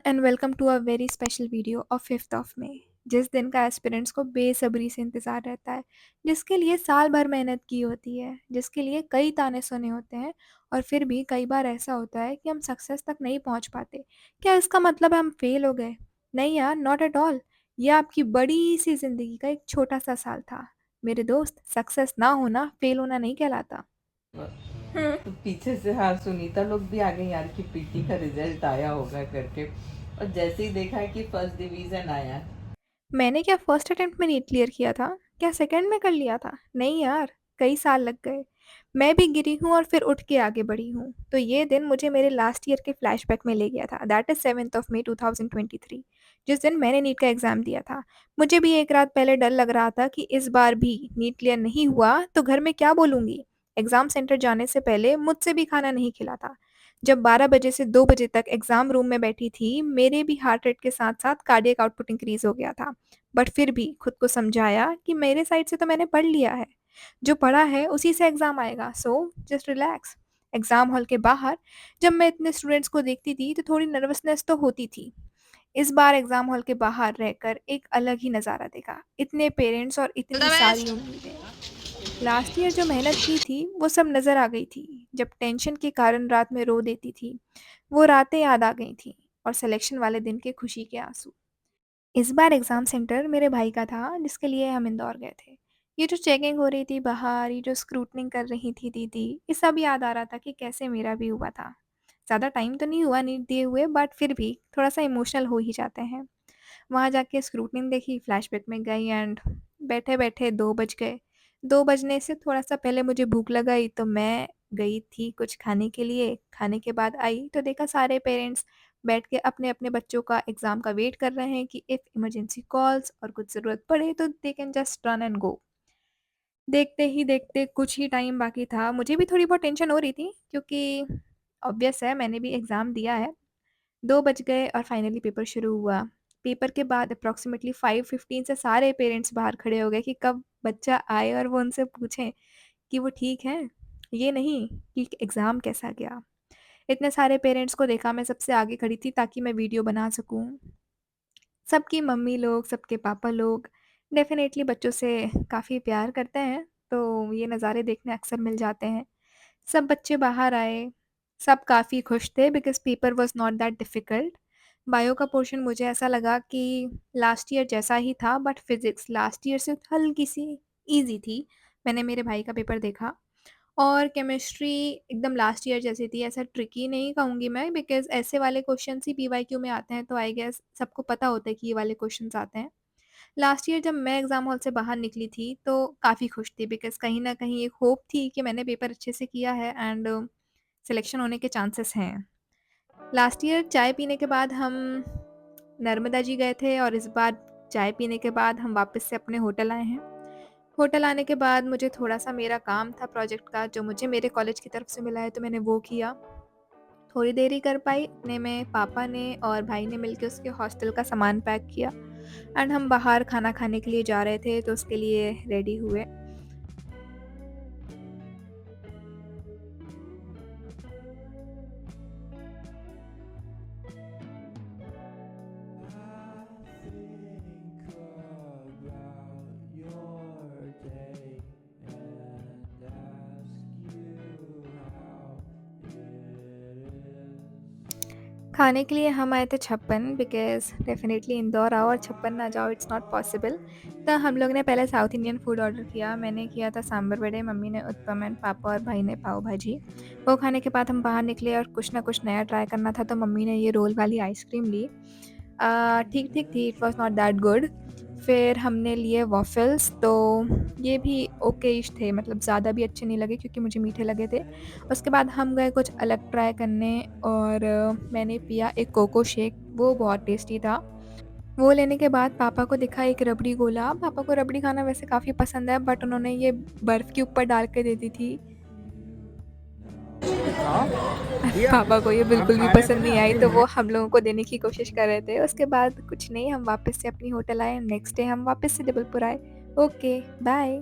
And welcome to a very special video of 5th of May. जिस दिन का aspirants को बेसब्री से इंतज़ार रहता है, जिसके लिए साल भर मेहनत की होती है, जिसके लिए कई ताने सुने होते हैं और फिर भी कई बार ऐसा होता है कि हम सक्सेस तक नहीं पहुंच पाते। क्या इसका मतलब है हम फेल हो गए? नहीं यार, नॉट एट ऑल। ये आपकी बड़ी सी ज़िंदगी का एक छोटा सा साल था। मेरे दोस्त, सक्सेस ना होना फेल होना नहीं कहलाता। तो पीछे से हाँ सुनीता लोग भी आ गई यार कि पीटी का रिजल्ट आया होगा करके। और जैसे ही देखा कि फर्स्ट डिवीजन आया। मैंने क्या फर्स्ट अटेम्प्ट में नीट क्लियर किया था? क्या सेकंड में कर लिया था? नहीं यार, कई साल लग गए। मैं भी गिरी हूँ और फिर उठ के आगे बढ़ी हूँ। तो ये दिन मुझे मेरे लास्ट ईयर के फ्लैशबैक में ले गया था। That is 7th of May 2023, जिस दिन मैंने नीट का एग्ज़ाम दिया था। मुझे भी एक रात पहले डर लग रहा था कि इस बार भी नीट क्लियर नहीं हुआ तो घर में क्या बोलूँगी। एग्ज़ाम सेंटर जाने से पहले मुझसे भी खाना नहीं खिला था। जब 12 बजे से 2 बजे तक एग्ज़ाम रूम में बैठी थी, मेरे भी हार्ट रेट के साथ-साथ कार्डियक आउटपुट इंक्रीज़ हो गया था। बट फिर भी खुद को समझाया कि मेरे साइड से तो मैंने पढ़ लिया है। जो पढ़ा है उसी से एग्ज़ाम आएगा, so just relax. Exam hall के बाहर जब मैं इतने स्टूडेंट्स को देखती थी तो थोड़ी नर्वसनेस तो होती थी। इस बार एग्ज़ाम हॉल के बाहर रहकर एक अलग ही नज़ारा देखा। इतने पेरेंट्स और ऑल द इतनी सारी बेस्ट। उम्मीदें। लास्ट ईयर जो मेहनत की थी वो सब नज़र आ गई थी। जब टेंशन के कारण रात में रो देती थी, वो रातें याद आ गई थी और सिलेक्शन वाले दिन के खुशी के आँसू। इस बार एग्ज़ाम सेंटर मेरे भाई का था जिसके लिए हम इंदौर गए थे। ये जो चेकिंग हो रही थी बाहर, ये जो स्क्रूटनिंग कर रही थी दीदी, ये सब याद आ रहा था कि कैसे मेरा भी हुआ था। ज़्यादा टाइम तो नहीं हुआ नीट दिए हुए, बट फिर भी थोड़ा-सा इमोशनल हो ही जाते हैं। वहाँ जाके स्क्रूटनिंग देखी, फ्लैशबैक में गई एंड बैठे-बैठे 2 बज गए। 2 बजने से थोड़ा-सा पहले मुझे भूख लग आई तो मैं गई थी कुछ खाने के लिए। खाने के बाद आई तो देखा सारे पेरेंट्स बैठ के अपने-अपने बच्चों का एग्ज़ाम का वेट कर रहे हैं कि इफ़ इमरजेंसी कॉल्स और कुछ ज़रूरत पड़े तो they can just run and go. देखते ही देखते कुछ ही टाइम बाकी था। मुझे भी थोड़ी बहुत टेंशन हो रही थी क्योंकि ऑब्वियस है मैंने भी एग्ज़ाम दिया है। 2 बज गए और फाइनली पेपर शुरू हुआ। पेपर के बाद अप्रॉक्सिमेटली 5:15 से सारे पेरेंट्स बाहर खड़े हो गए कि कब बच्चा आए और वो उनसे पूछें कि वो ठीक हैं? ये नहीं कि एग्ज़ाम कैसा गया। इतने सारे पेरेंट्स को देखा, मैं सबसे आगे खड़ी थी ताकि मैं वीडियो बना सकूँ। सबकी मम्मी लोग, सबके पापा लोग डेफ़िनेटली बच्चों से काफ़ी प्यार करते हैं, तो ये नज़ारे देखने अक्सर मिल जाते हैं। सब बच्चे बाहर आए, सब काफ़ी खुश थे because paper was not that difficult. Bio का पोर्शन मुझे ऐसा लगा कि लास्ट ईयर जैसा ही था, बट फिज़िक्स लास्ट ईयर से हल्की-सी ईज़ी थी। मैंने मेरे भाई का पेपर देखा और केमिस्ट्री एकदम लास्ट ईयर जैसी थी, ऐसा ट्रिकी नहीं कहूँगी मैं बिकॉज़ ऐसे वाले क्वेश्चन्स ही पीवाईक्यू में आते हैं, तो आई गेस सबको पता होता है कि ये वाले क्वेश्चन्स आते हैं। लास्ट ईयर जब मैं एग्ज़ाम हॉल से बाहर निकली थी, तो काफ़ी खुश थी बिकॉज़ कहीं न कहीं एक होप थी कि मैंने पेपर अच्छे से किया है एंड सिलेक्शन होने के चांसेस हैं। लास्ट ईयर चाय पीने के बाद हम नर्मदा जी गए थे और इस बार चाय पीने के बाद हम वापस से अपने होटल आए हैं। होटल आने के बाद मुझे थोड़ा-सा मेरा काम था प्रोजेक्ट का जो मुझे मेरे कॉलेज की तरफ से मिला है, तो मैंने वो किया। थोड़ी देर ही कर पाई, इतने में पापा ने और भाई ने मिलके उसके हॉस्टल का सामान पैक किया एंड हम बाहर खाना खाने के लिए जा रहे थे, तो उसके लिए रेडी हुए। Think about your day and ask you how it is. खाने के लिए हम आए थे छप्पन बिकॉज़ डेफ़िनेटली इंदौर आओ और छप्पन ना जाओ, इट्स नॉट पॉसिबल। तो हम लोग ने पहले साउथ इंडियन फूड ऑर्डर किया। मैंने किया था सांभर वड़े, मम्मी ने उत्पम एंड पापा और भाई ने पाव भाजी। वो खाने के बाद हम बाहर निकले और कुछ ना कुछ नया ट्राई करना था, तो मम्मी ने ये रोल वाली आइसक्रीम ली। ठीक-ठीक थी, it was not that good. फिर हमने लिए वॉफ़ल्स, तो ये भी ओकेइश थे, मतलब ज़्यादा भी अच्छे नहीं लगे क्योंकि मुझे मीठे लगे थे। उसके बाद हम गए कुछ अलग ट्राई करने और मैंने पिया एक कोको शेक, वो बहुत टेस्टी था। वो लेने के बाद पापा को दिखा एक रबड़ी गोला। पापा को रबड़ी खाना वैसे काफ़ी पसंद है, बट उन्होंने ये बर्फ़ के ऊपर डाल के दे दी थी। हाँ, दिया। पापा को ये आप बिल्कुल भी खा रहे थे पसंद ना नहीं आई, आपके तो वो लिए। हम लोगों को देने की कोशिश कर रहे थे। उसके बाद कुछ नहीं, हम वापस से अपनी होटल आए। नेक्स्ट डे हम वापस से जबलपुर आए। Okay, bye.